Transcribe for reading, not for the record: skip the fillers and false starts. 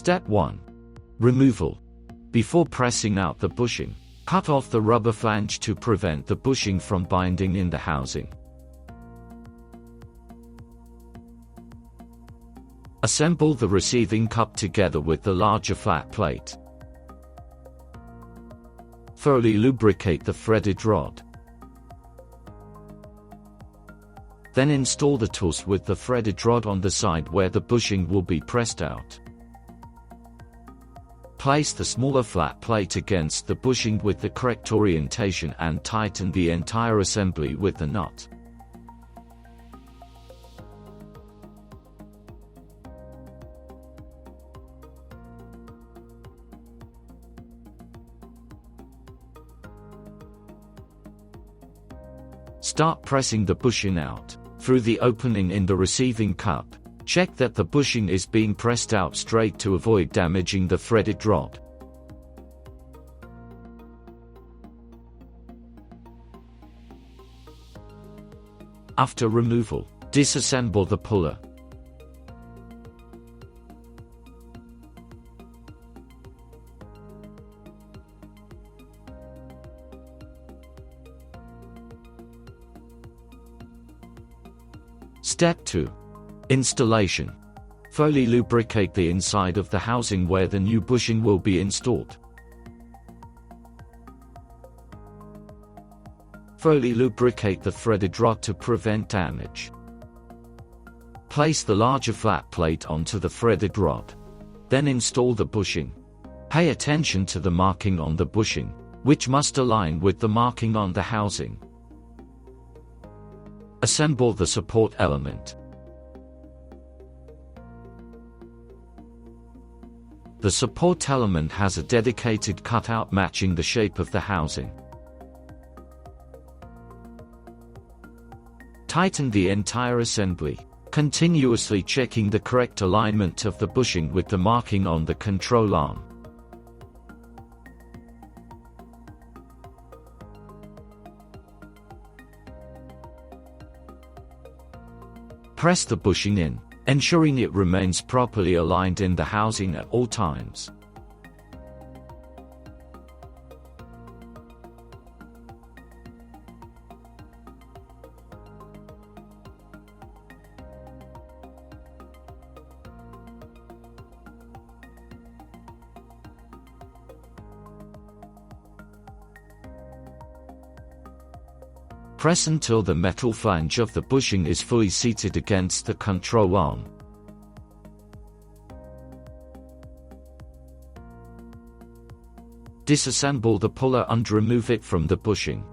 Step 1. Removal. Before pressing out the bushing, cut off the rubber flange to prevent the bushing from binding in the housing. Assemble the receiving cup together with the larger flat plate. Thoroughly lubricate the threaded rod. Then install the tools with the threaded rod on the side where the bushing will be pressed out. Place the smaller flat plate against the bushing with the correct orientation and tighten the entire assembly with the nut. Start pressing the bushing out through the opening in the receiving cup. Check that the bushing is being pressed out straight to avoid damaging the threaded rod. After removal, disassemble the puller. Step 2. Installation. Thoroughly lubricate the inside of the housing where the new bushing will be installed. Thoroughly lubricate the threaded rod to prevent damage. Place the larger flat plate onto the threaded rod. Then install the bushing. Pay attention to the marking on the bushing, which must align with the marking on the housing. Assemble the support element. The support element has a dedicated cutout matching the shape of the housing. Tighten the entire assembly, continuously checking the correct alignment of the bushing with the marking on the control arm. Press the bushing in, ensuring it remains properly aligned in the housing at all times. Press until the metal flange of the bushing is fully seated against the control arm. Disassemble the puller and remove it from the bushing.